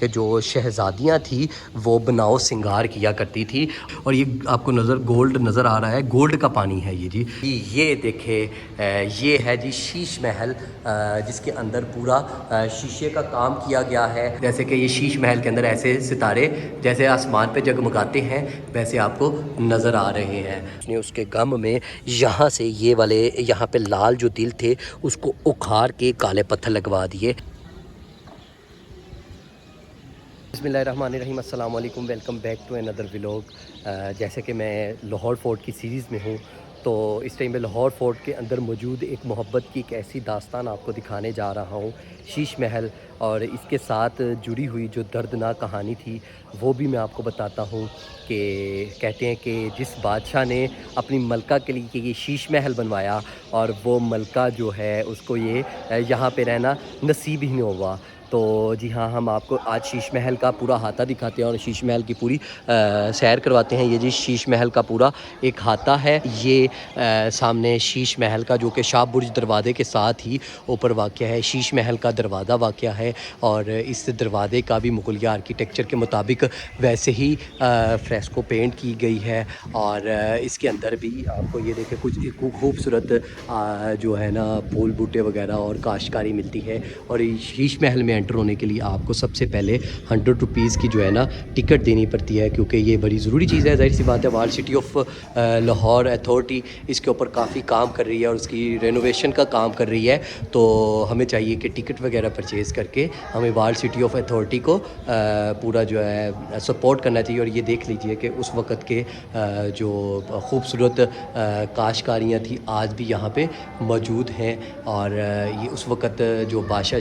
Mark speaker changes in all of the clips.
Speaker 1: کہ جو شہزادیاں تھیں وہ بناؤ سنگار کیا کرتی تھی. اور یہ آپ کو گولڈ نظر آ رہا ہے, گولڈ کا پانی ہے یہ جی. یہ دیکھیں یہ ہے جی شیش محل, جس کے اندر پورا شیشے کا کام کیا گیا ہے. جیسے کہ یہ شیش محل کے اندر ایسے ستارے جیسے آسمان پہ جگمگاتے ہیں ویسے آپ کو نظر آ رہے ہیں. اس کے غم میں یہاں سے یہ والے یہاں پہ لال جو دل تھے اس کو اکھاڑ کے کالے پتھر لگوا دیے. بسم اللہ الرحمن الرحیم. السلام علیکم, welcome back to another vlog. جیسے کہ میں لاہور فورٹ کی سیریز میں ہوں تو اس ٹائم میں لاہور فورٹ کے اندر موجود ایک محبت کی ایک ایسی داستان آپ کو دکھانے جا رہا ہوں, شیش محل, اور اس کے ساتھ جڑی ہوئی جو دردناک کہانی تھی وہ بھی میں آپ کو بتاتا ہوں. کہ کہتے ہیں کہ جس بادشاہ نے اپنی ملکہ کے لیے یہ شیش محل بنوایا اور وہ ملکہ جو ہے اس کو یہ یہاں پہ رہنا نصیب ہی نہیں ہوا. تو جی ہاں, ہم آپ کو آج شیش محل کا پورا احاطہ دکھاتے ہیں اور شیش محل کی پوری سیر کرواتے ہیں. یہ جی شیش محل کا پورا ایک احاطہ ہے. یہ سامنے شیش محل کا جو کہ شاہ برج دروازے کے ساتھ ہی اوپر واقع ہے. شیش محل کا دروازہ واقع ہے اور اس دروازے کا بھی مغلیہ آرکیٹیکچر کے مطابق ویسے ہی فریسکو پینٹ کی گئی ہے. اور اس کے اندر بھی آپ کو یہ دیکھیں کچھ خوبصورت جو ہے نا پھول بوٹے وغیرہ اور کاشتکاری ملتی ہے. اور شیش محل میں انٹر ہونے کے لیے آپ کو سب سے پہلے 100 روپیز کی جو ہے نا ٹکٹ دینی پڑتی ہے, کیونکہ یہ بڑی ضروری چیز ہے. ظاہر سی بات ہے, وال سٹی آف لاہور اتھارٹی اس کے اوپر کافی کام کر رہی ہے اور اس کی رینوویشن کا کام کر رہی ہے. تو ہمیں چاہیے کہ ٹکٹ وغیرہ پرچیز کر کے ہمیں وال سٹی آف اتھارٹی کو پورا جو ہے سپورٹ کرنا چاہیے. اور یہ دیکھ لیجئے کہ اس وقت کے جو خوبصورت کاشتکاریاں تھیں آج بھی یہاں پہ موجود ہیں. اور یہ اس وقت جو بادشاہ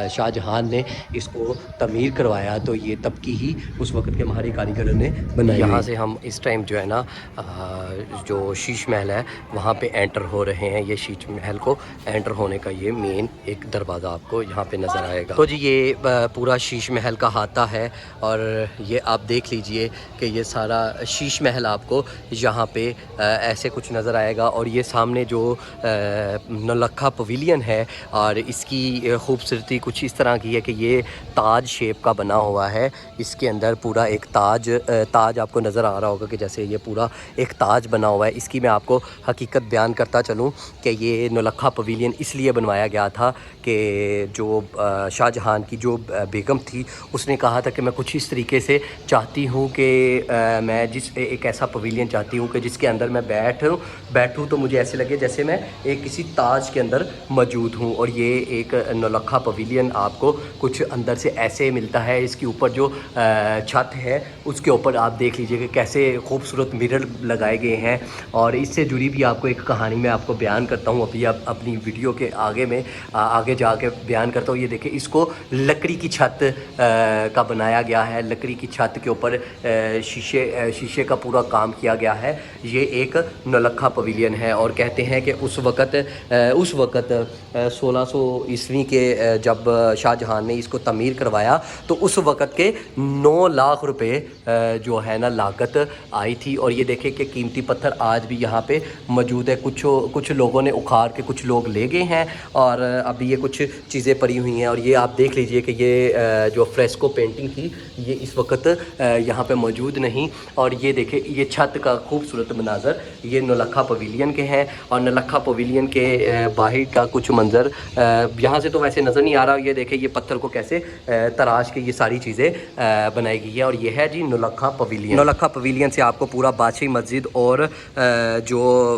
Speaker 1: شاہ جہان نے اس کو تعمیر کروایا تو یہ تب کی ہی اس وقت کے ماہر کاریگروں نے بنائی. یہاں سے ہم اس ٹائم جو ہے نا جو شیش محل ہے وہاں پہ انٹر ہو رہے ہیں. یہ شیش محل کو انٹر ہونے کا یہ مین ایک دروازہ آپ کو یہاں پہ نظر آئے گا. تو جی یہ پورا شیش محل کا احاطہ ہے اور یہ آپ دیکھ لیجئے کہ یہ سارا شیش محل آپ کو یہاں پہ ایسے کچھ نظر آئے گا. اور یہ سامنے جو نولکھا پویلین ہے اور اس کی خوبصورتی کچھ اس طرح کی ہے کہ یہ تاج شیپ کا بنا ہوا ہے. اس کے اندر پورا ایک تاج آپ کو نظر آ رہا ہوگا کہ جیسے یہ پورا ایک تاج بنا ہوا ہے. اس کی میں آپ کو حقیقت بیان کرتا چلوں کہ یہ نولکھا پویلین اس لیے بنوایا گیا تھا کہ جو شاہ جہان کی جو بیگم تھی اس نے کہا تھا کہ میں کچھ اس طریقے سے چاہتی ہوں کہ میں ایک ایسا پویلین چاہتی ہوں کہ جس کے اندر میں بیٹھوں تو مجھے ایسے لگے جیسے میں ایک کسی تاج کے اندر موجود ہوں. اور یہ ایک نولکھا پویلین آپ کو کچھ اندر سے ایسے ملتا ہے. اس کے اوپر جو چھت ہے اس کے اوپر آپ دیکھ لیجئے کہ کیسے خوبصورت مرر لگائے گئے ہیں. اور اس سے جڑی بھی آپ کو ایک کہانی میں آپ کو بیان کرتا ہوں ابھی اپنی ویڈیو کے آگے جا کے بیان کرتا ہوں. یہ دیکھیں اس کو لکڑی کی چھت کا بنایا گیا ہے. لکڑی کی چھت کے اوپر شیشے کا پورا کام کیا گیا ہے. یہ ایک نولکھا پویلین ہے. اور کہتے ہیں کہ اس وقت 1600 عیسوی کے جب شاہ جہان نے اس کو تعمیر کروایا تو اس وقت کے 9 لاکھ روپے جو ہے نا لاگت آئی تھی. اور یہ دیکھیں کہ قیمتی پتھر آج بھی یہاں پہ موجود ہے. کچھ لوگوں نے اکھاڑ کے کچھ لوگ لے گئے ہیں اور ابھی یہ کچھ چیزیں پڑی ہوئی ہیں. اور یہ آپ دیکھ لیجئے کہ یہ جو فریسکو پینٹنگ تھی یہ اس وقت یہاں پہ موجود نہیں. اور یہ دیکھیں یہ چھت کا خوبصورت مناظر یہ نولکھا پویلین کے ہیں. اور نولکھا پویلین کے باہر کا کچھ منظر یہاں سے تو ویسے نظر نہیں آ رہا. یہ دیکھیں یہ پتھر کو کیسے تراش کے یہ ساری چیزیں بنائی گئی ہیں. اور یہ ہے جی نولکھا پویلین. نولکھا پویلین سے آپ کو پورا بادشاہی مسجد اور جو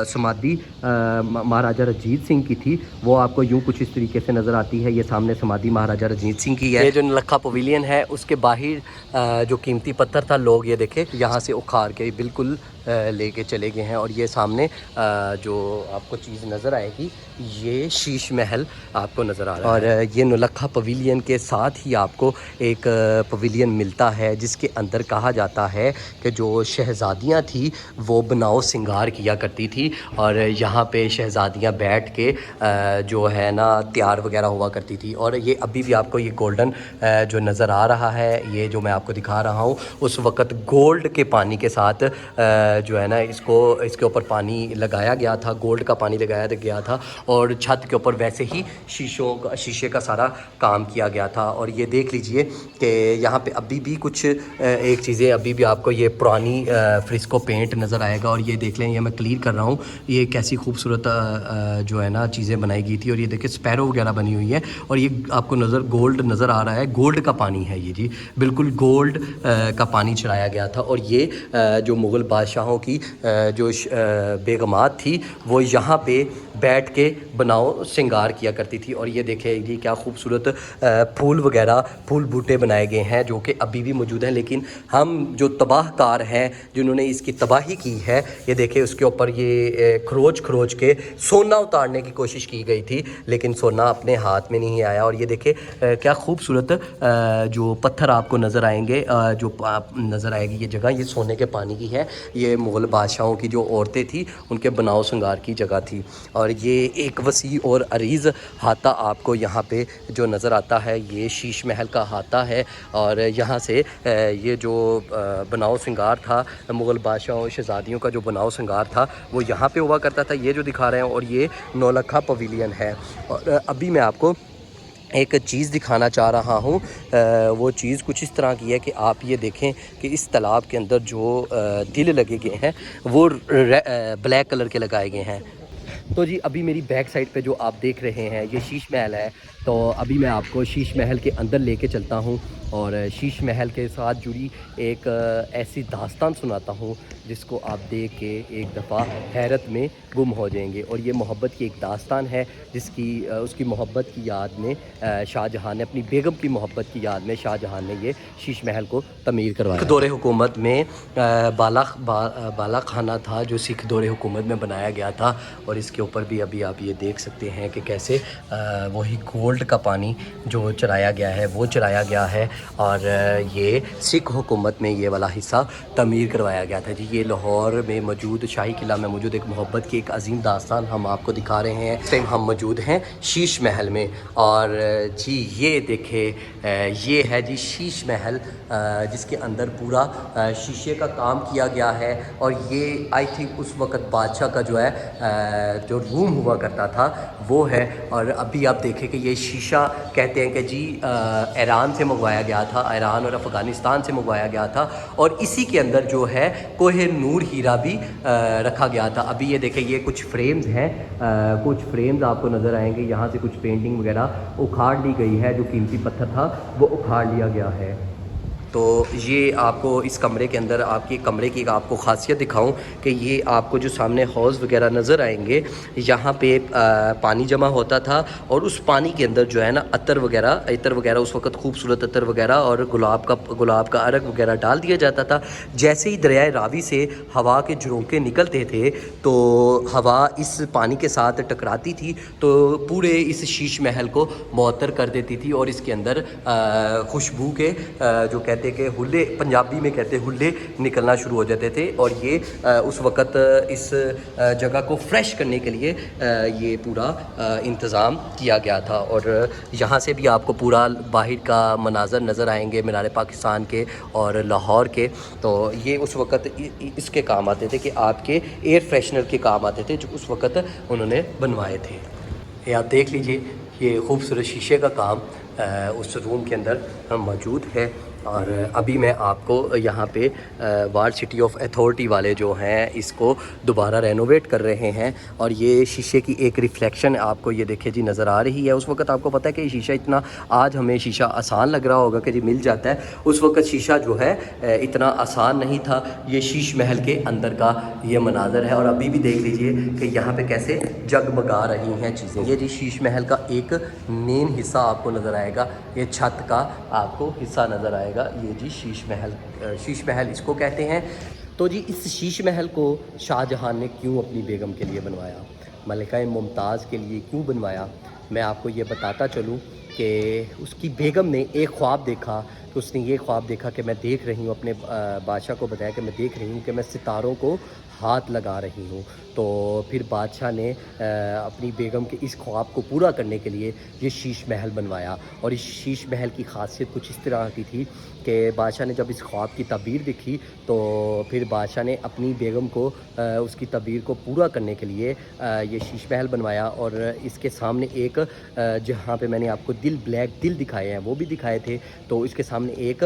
Speaker 1: سمادھی مہاراجہ رنجیت سنگھ کی تھی وہ آپ کو یوں کچھ اس طریقے سے نظر آتی ہے. یہ سامنے سمادھی مہاراجہ رنجیت سنگھ کی ہے. یہ جو نولکھا پویلین ہے اس کے باہر جو قیمتی پتھر تھا لوگ یہ دیکھیں یہاں سے اکھاڑ کے بالکل لے کے چلے گئے ہیں. اور یہ سامنے جو آپ کو چیز نظر آئے گی یہ شیش محل آپ کو نظر آ رہا ہے. اور یہ نولکھا پویلین کے ساتھ ہی آپ کو ایک پویلین ملتا ہے جس کے اندر کہا جاتا ہے کہ جو شہزادیاں تھیں وہ بناؤ سنگار کیا کرتی تھی. اور یہاں پہ شہزادیاں بیٹھ کے جو ہے نا تیار وغیرہ ہوا کرتی تھی. اور یہ ابھی بھی آپ کو یہ گولڈن جو نظر آ رہا ہے یہ جو میں آپ کو دکھا رہا ہوں اس وقت گولڈ کے پانی کے ساتھ جو ہے نا اس کے اوپر پانی لگایا گیا تھا. گولڈ کا پانی لگایا گیا تھا اور چھت کے اوپر ویسے ہی شیشے کا سارا کام کیا گیا تھا. اور یہ دیکھ لیجئے کہ یہاں پہ ابھی بھی کچھ ایک چیزیں ابھی بھی آپ کو یہ پرانی فرسکو پینٹ نظر آئے گا. اور یہ دیکھ لیں, یہ میں کلیئر کر رہا ہوں, یہ کیسی خوبصورت جو ہے نا چیزیں بنائی گئی تھی. اور یہ دیکھیں اسپیرو وغیرہ بنی ہوئی ہے, اور یہ آپ کو گولڈ نظر آ رہا ہے, گولڈ کا پانی ہے یہ جی, بالکل گولڈ کا پانی چڑھایا گیا تھا. اور یہ جو مغل بادشاہوں کی جو بیگمات تھی وہ یہاں پہ بیٹھ کے بناؤ سنگار کیا کرتی تھی. اور یہ دیکھیں جی کیا خوبصورت پھول وغیرہ, پھول بوٹے بنائے گئے ہیں جو کہ ابھی بھی موجود ہیں. لیکن ہم جو تباہ کار ہیں جنہوں نے اس کی تباہی کی ہے, یہ دیکھیں اس کے اوپر یہ کھروچ کے سونا اتارنے کی کوشش کی گئی تھی, لیکن سونا اپنے ہاتھ میں نہیں آیا. اور یہ دیکھیں کیا خوبصورت جو پتھر آپ کو نظر آئیں گے, جو نظر آئے گی یہ جگہ, یہ سونے کے پانی کی ہے. یہ مغل بادشاہوں کی جو عورتیں تھیں ان کے بناؤ سنگار کی جگہ تھی. اور یہ ایک وسیع اور عریض ہاتھا آپ کو یہاں پہ جو نظر آتا ہے, یہ شیش محل کا ہاتھا ہے. اور یہاں سے یہ جو بناؤ سنگار تھا مغل بادشاہوں شہزادیوں کا, جو بناؤ سنگار تھا وہ یہاں پہ ہوا کرتا تھا, یہ جو دکھا رہے ہیں. اور یہ نولکھا پویلین ہے. اور ابھی میں آپ کو ایک چیز دکھانا چاہ رہا ہوں, وہ چیز کچھ اس طرح کی ہے کہ آپ یہ دیکھیں کہ اس تالاب کے اندر جو دل لگے گئے ہیں وہ بلیک کلر کے لگائے گئے ہیں. تو جی ابھی میری بیک سائڈ پہ جو آپ دیکھ رہے ہیں یہ شیش محل ہے. تو ابھی میں آپ کو شیش محل کے اندر لے کے چلتا ہوں اور شیش محل کے ساتھ جڑی ایک ایسی داستان سناتا ہوں جس کو آپ دیکھ کے ایک دفعہ حیرت میں گم ہو جائیں گے. اور یہ محبت کی ایک داستان ہے جس کی اس کی محبت کی یاد میں شاہ جہاں نے, اپنی بیگم کی محبت کی یاد میں شاہ جہاں نے یہ شیش محل کو تعمیر کروایا. دور حکومت میں بالا خانہ تھا جو سکھ دور حکومت میں بنایا گیا تھا. اور اس کے اوپر بھی ابھی آپ یہ دیکھ سکتے ہیں کہ کیسے وہی گولڈ کا پانی جو چڑھایا گیا ہے وہ چڑھایا گیا ہے. اور یہ سکھ حکومت میں یہ والا حصہ تعمیر کروایا گیا تھا. جی یہ لاہور میں موجود شاہی قلعہ میں موجود ایک محبت کی ایک عظیم داستان ہم آپ کو دکھا رہے ہیں. اس ٹائم ہم موجود ہیں شیش محل میں. اور جی یہ دیکھیں یہ ہے جی شیش محل, جس کے اندر پورا شیشے کا کام کیا گیا ہے. اور یہ آئی تھنک اس وقت بادشاہ کا جو ہے جو روم ہوا کرتا تھا وہ ہے. اور ابھی آپ دیکھیں کہ یہ شیشہ کہتے ہیں کہ جی ایران سے منگوایا گیا تھا, ایران اور افغانستان سے منگوایا گیا تھا. اور اسی کے اندر جو ہے کوہ نور ہیرا بھی رکھا گیا تھا. ابھی یہ دیکھیں یہ کچھ فریمز ہیں, کچھ فریمز آپ کو نظر آئیں گے. یہاں سے کچھ پینٹنگ وغیرہ اکھاڑ لی گئی ہے, جو قیمتی پتھر تھا وہ اکھاڑ لیا گیا ہے. تو یہ آپ کو اس کمرے کے اندر آپ کی کمرے کی آپ کو خاصیت دکھاؤں کہ یہ آپ کو جو سامنے حوض وغیرہ نظر آئیں گے, یہاں پہ پانی جمع ہوتا تھا. اور اس پانی کے اندر جو ہے نا عطر وغیرہ اس وقت خوبصورت عطر وغیرہ اور گلاب کا عرق وغیرہ ڈال دیا جاتا تھا. جیسے ہی دریائے راوی سے ہوا کے جھونکے نکلتے تھے تو ہوا اس پانی کے ساتھ ٹکراتی تھی تو پورے اس شیش محل کو معطر کر دیتی تھی. اور اس کے اندر خوشبو کے جو کہتے کہ ہلے, پنجابی میں کہتے ہلے نکلنا شروع ہو جاتے تھے. اور یہ اس وقت اس جگہ کو فریش کرنے کے لیے یہ پورا انتظام کیا گیا تھا. اور یہاں سے بھی آپ کو پورا باہر کا مناظر نظر آئیں گے مینار پاکستان کے اور لاہور کے. تو یہ اس وقت اس کے کام آتے تھے کہ آپ کے ایئر فریشنر کے کام آتے تھے جو اس وقت انہوں نے بنوائے تھے. یہ آپ دیکھ لیجئے یہ خوبصورت شیشے کا کام اس روم کے اندر موجود ہے. اور ابھی میں آپ کو یہاں پہ وارڈ سٹی آف اتھارٹی والے جو ہیں اس کو دوبارہ رینوویٹ کر رہے ہیں. اور یہ شیشے کی ایک ریفلیکشن آپ کو یہ دیکھیں جی نظر آ رہی ہے. اس وقت آپ کو پتہ ہے کہ یہ شیشہ اتنا, آج ہمیں شیشہ آسان لگ رہا ہوگا کہ جی مل جاتا ہے, اس وقت شیشہ جو ہے اتنا آسان نہیں تھا. یہ شیش محل کے اندر کا یہ مناظر ہے. اور ابھی بھی دیکھ لیجئے کہ یہاں پہ کیسے جگمگا رہی ہیں چیزیں. یہ جی شیش محل کا ایک مین حصہ آپ کو نظر آئے گا, یہ چھت کا آپ کو حصہ نظر آئے گا. یہ جی شیش محل اس کو کہتے ہیں. تو جی اس شیش محل کو شاہ جہاں نے کیوں اپنی بیگم کے لیے بنوایا, ملکہ ممتاز کے لیے کیوں بنوایا, میں آپ کو یہ بتاتا چلوں کہ اس کی بیگم نے ایک خواب دیکھا تو اس نے یہ خواب دیکھا کہ میں دیکھ رہی ہوں، اپنے بادشاہ کو بتایا کہ میں دیکھ رہی ہوں کہ میں ستاروں کو ہاتھ لگا رہی ہوں۔ تو پھر بادشاہ نے اپنی بیگم کے اس خواب کو پورا کرنے کے لیے یہ شیش محل بنوایا، اور اس شیش محل کی خاصیت کچھ اس طرح کی تھی کہ بادشاہ نے جب اس خواب کی تعبیر دیکھی تو پھر بادشاہ نے اپنی بیگم کو اس کی تعبیر کو پورا کرنے کے لیے یہ شیش محل بنوایا، اور اس کے سامنے ایک جہاں پہ میں نے آپ کو بلیک دل دکھائے ہیں وہ بھی دکھائے تھے، تو اس کے سامنے ایک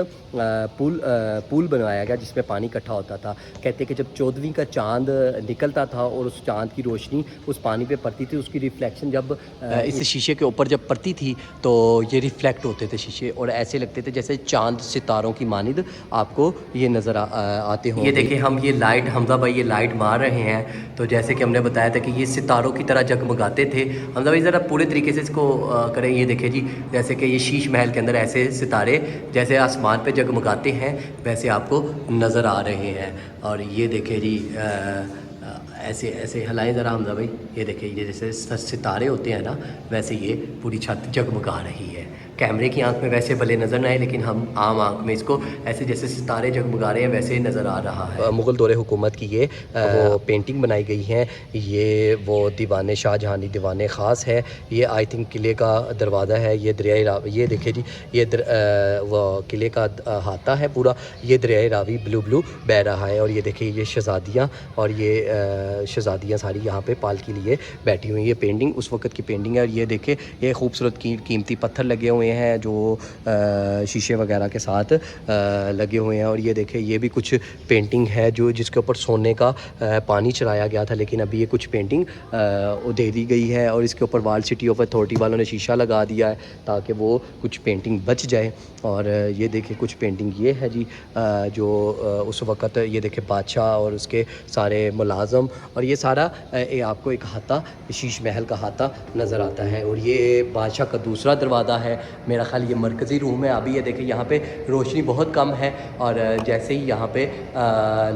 Speaker 1: پول بنوایا گیا جس میں پانی اکٹھا ہوتا تھا۔ کہتے کہ جب 14ویں کا چاند نکلتا تھا اور اس چاند کی روشنی اس پانی پہ پڑتی تھی، اس کی ریفلیکشن جب اس شیشے کے اوپر جب پڑتی تھی تو یہ ریفلیکٹ ہوتے تھے شیشے، اور ایسے لگتے تھے جیسے چاند ستاروں کی مانند آپ کو یہ نظر آتے ہوں۔ یہ دیکھیں ہم یہ لائٹ، حمزہ بھائی یہ لائٹ مار رہے ہیں، تو جیسے کہ ہم نے بتایا تھا کہ یہ ستاروں کی طرح جگمگاتے تھے۔ حمزہ بھائی ذرا پورے طریقے سے اس کو کریں۔ یہ دیکھیں جی، جیسے کہ یہ شیش محل کے اندر ایسے ستارے جیسے آسمان پہ جگمگاتے ہیں ویسے آپ کو نظر آ رہے ہیں۔ اور یہ دیکھیں جی ایسے ایسے ہلائیں ذرا حمزہ بھائی، یہ دیکھیں یہ جیسے ستارے ہوتے ہیں نا ویسے یہ پوری چھت جگمگا رہی ہے۔ کیمرے کی آنکھ میں ویسے بھلے نظر نہ آئے، لیکن ہم عام آنکھ میں اس کو ایسے جیسے ستارے جگمگا رہے ہیں ویسے ہی نظر آ رہا ہے۔ مغل دور حکومت کی یہ وہ پینٹنگ بنائی گئی ہیں، یہ وہ دیوان شاہ جہانی دیوان خاص ہے۔ یہ آئی تھنک قلعے کا دروازہ ہے، یہ دریائے راوی، یہ دیکھیں جی یہ وہ قلعے کا احاطہ ہے پورا، یہ دریائے راوی بلو بہہ رہا ہے، اور یہ دیکھیں یہ شہزادیاں، اور یہ شہزادیاں ساری یہاں پہ پالکی لیے بیٹھی ہوئی ہیں۔ یہ پینٹنگ اس وقت کی پینٹنگ ہے، اور یہ دیکھیں یہ خوبصورت قیمتی پتھر لگے ہوئے ہیں جو شیشے وغیرہ کے ساتھ لگے ہوئے ہیں، اور یہ دیکھیں یہ بھی کچھ پینٹنگ ہے جو جس کے اوپر سونے کا پانی چڑھایا گیا تھا، لیکن ابھی یہ کچھ پینٹنگ دے دی گئی ہے، اور اس کے اوپر وال سٹی آف اتھارٹی والوں نے شیشہ لگا دیا ہے تاکہ وہ کچھ پینٹنگ بچ جائے۔ اور یہ دیکھیں کچھ پینٹنگ یہ ہے جی جو اس وقت، یہ دیکھیں بادشاہ اور اس کے سارے ملازم، اور یہ سارا آپ کو ایک احاطہ شیش محل کا احاطہ نظر آتا ہے۔ اور یہ بادشاہ کا دوسرا دروازہ ہے، میرا خیال یہ مرکزی روم ہے۔ ابھی یہ دیکھیں یہاں پہ روشنی بہت کم ہے، اور جیسے ہی یہاں پہ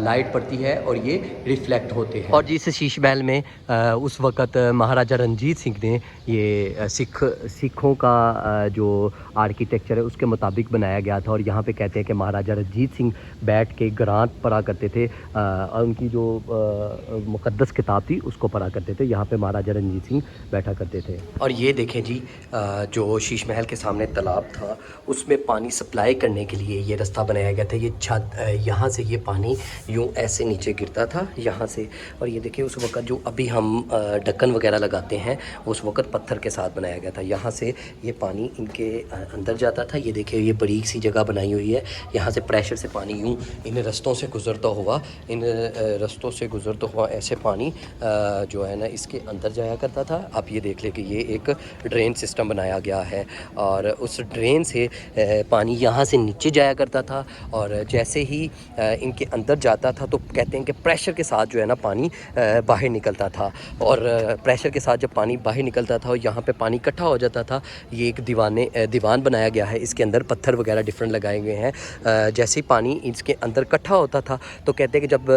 Speaker 1: لائٹ پڑتی ہے اور یہ ریفلیکٹ ہوتے ہیں۔ اور جی اس شیش محل میں اس وقت مہاراجہ رنجیت سنگھ نے یہ سکھوں کا جو آرکیٹیکچر ہے اس کے مطابق بنایا گیا تھا، اور یہاں پہ کہتے ہیں کہ مہاراجہ رنجیت سنگھ بیٹھ کے گرانت پڑھا کرتے تھے، اور ان کی جو مقدس کتاب تھی اس کو پڑھا کرتے تھے، یہاں پہ مہاراجہ رنجیت سنگھ بیٹھا کرتے تھے۔ اور یہ دیکھیں جی جو شیش محل کے سامنے تالاب تھا اس میں پانی سپلائی کرنے کے لیے یہ رستہ بنایا گیا تھا۔ یہ چھت یہاں سے یہ پانی یوں ایسے نیچے گرتا تھا یہاں سے، اور یہ دیکھیں اس وقت جو ابھی ہم ڈھکن وغیرہ لگاتے ہیں اس وقت پتھر کے ساتھ بنایا گیا تھا، یہاں سے یہ پانی ان کے اندر جاتا تھا۔ یہ دیکھیں یہ بریک سی جگہ بنائی ہوئی ہے، یہاں سے پریشر سے پانی یوں ان رستوں سے گزرتا ہوا ایسے پانی جو ہے نا اس کے اندر جایا کرتا تھا۔ آپ یہ دیکھ لیں کہ یہ ایک ڈرین سسٹم بنایا گیا ہے، اور اس ڈرین سے پانی یہاں سے نیچے جایا کرتا تھا، اور جیسے ہی ان کے اندر جاتا تھا تو کہتے ہیں کہ پریشر کے ساتھ جو ہے نا پانی باہر نکلتا تھا، اور پریشر کے ساتھ جب پانی باہر نکلتا تھا اور یہاں پہ پانی اکٹھا ہو جاتا تھا، یہ ایک دیوان بنایا گیا ہے، اس کے اندر پتھر وغیرہ ڈفرینٹ لگائے گئے ہیں۔ جیسے ہی پانی اس کے اندر اکٹھا ہوتا تھا تو کہتے ہیں کہ جب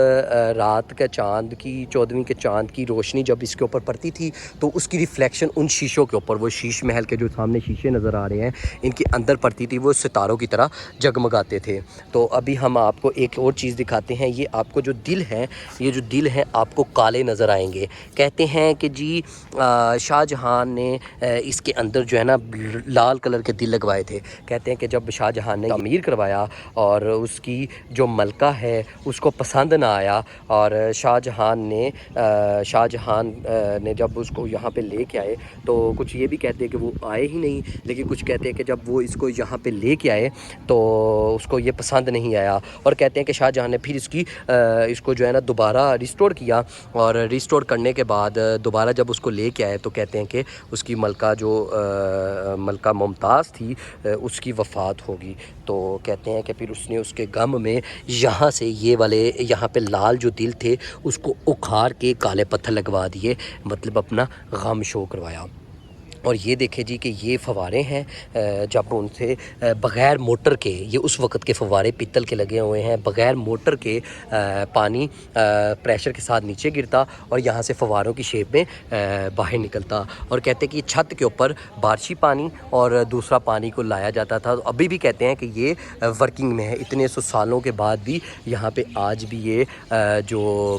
Speaker 1: رات کا چاند کی 14ویں کے چاند کی روشنی جب اس کے اوپر پڑتی تھی تو اس کی ریفلیکشن ان شیشوں کے اوپر، وہ شیش محل کے جو سامنے شیشے نظر آ رہے ہیں ان کے اندر پڑتی تھی، وہ ستاروں کی طرح جگمگاتے تھے۔ تو ابھی ہم آپ کو ایک اور چیز دکھاتے ہیں، یہ آپ کو جو دل ہیں آپ کو کالے نظر آئیں گے۔ کہتے ہیں کہ جی شاہ جہاں نے اس کے اندر جو ہے نا لال کلر کے دل لگوائے تھے۔ کہتے ہیں کہ جب شاہ جہاں نے تعمیر کروایا اور اس کی جو ملکہ ہے اس کو پسند نہ آیا، اور شاہ جہاں نے جب اس کو یہاں پہ لے کے آئے تو کچھ یہ بھی کہتے ہیں کہ وہ آئے ہی نہیں، لیکن کچھ کہتے ہیں کہ جب وہ اس کو یہاں پہ لے کے آئے تو اس کو یہ پسند نہیں آیا، اور کہتے ہیں کہ شاہ جہاں نے پھر اس کو جو ہے نا دوبارہ ریسٹور کیا، اور ریسٹور کرنے کے بعد دوبارہ جب اس کو لے کے آئے تو کہتے ہیں کہ اس کی ملکہ ممتاز تھی، اس کی وفات ہوگی۔ تو کہتے ہیں کہ پھر اس نے اس کے غم میں یہاں سے یہاں پہ لال جو دل تھے اس کو اکھاڑ کے کالے پتھر لگوا دیے، مطلب اپنا غم شو کروایا۔ اور یہ دیکھیں جی کہ یہ فوارے ہیں جب ان سے بغیر موٹر کے، یہ اس وقت کے فوارے پیتل کے لگے ہوئے ہیں، بغیر موٹر کے پانی پریشر کے ساتھ نیچے گرتا اور یہاں سے فواروں کی شیپ میں باہر نکلتا، اور کہتے ہیں کہ یہ چھت کے اوپر بارشی پانی اور دوسرا پانی کو لایا جاتا تھا۔ ابھی بھی کہتے ہیں کہ یہ ورکنگ میں ہے، اتنے سو سالوں کے بعد بھی یہاں پہ آج بھی یہ جو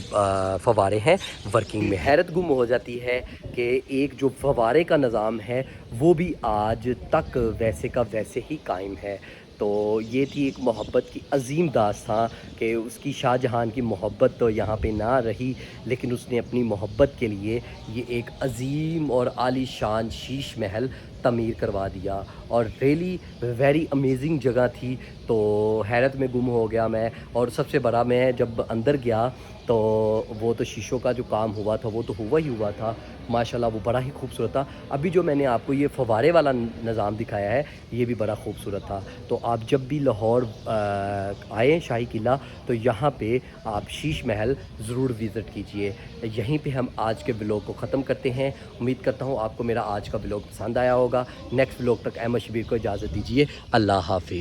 Speaker 1: فوارے ہیں ورکنگ میں۔ حیرت گم ہو جاتی ہے کہ ایک جو فوارے کا نظام ہے وہ بھی آج تک ویسے کا ویسے ہی قائم ہے۔ تو یہ تھی ایک محبت کی عظیم داستان کہ اس کی شاہ جہان کی محبت تو یہاں پہ نہ رہی، لیکن اس نے اپنی محبت کے لیے یہ ایک عظیم اور عالی شان شیش محل تعمیر کروا دیا، اور ریئلی ویری امیزنگ جگہ تھی۔ تو حیرت میں گم ہو گیا میں، اور سب سے بڑا میں جب اندر گیا تو وہ تو شیشوں کا جو کام ہوا تھا وہ تو ہوا ہی ہوا تھا، ماشاءاللہ وہ بڑا ہی خوبصورت تھا۔ ابھی جو میں نے آپ کو یہ فوارے والا نظام دکھایا ہے یہ بھی بڑا خوبصورت تھا۔ تو آپ جب بھی لاہور آئیں شاہی قلعہ تو یہاں پہ آپ شیش محل ضرور وزٹ کیجئے۔ یہیں پہ ہم آج کے ولاگ کو ختم کرتے ہیں۔ امید کرتا ہوں آپ کو میرا آج کا ولاگ پسند آیا ہوگا۔ نیکسٹ ولاگ تک احمد شبیر کو اجازت دیجیے، اللہ حافظ۔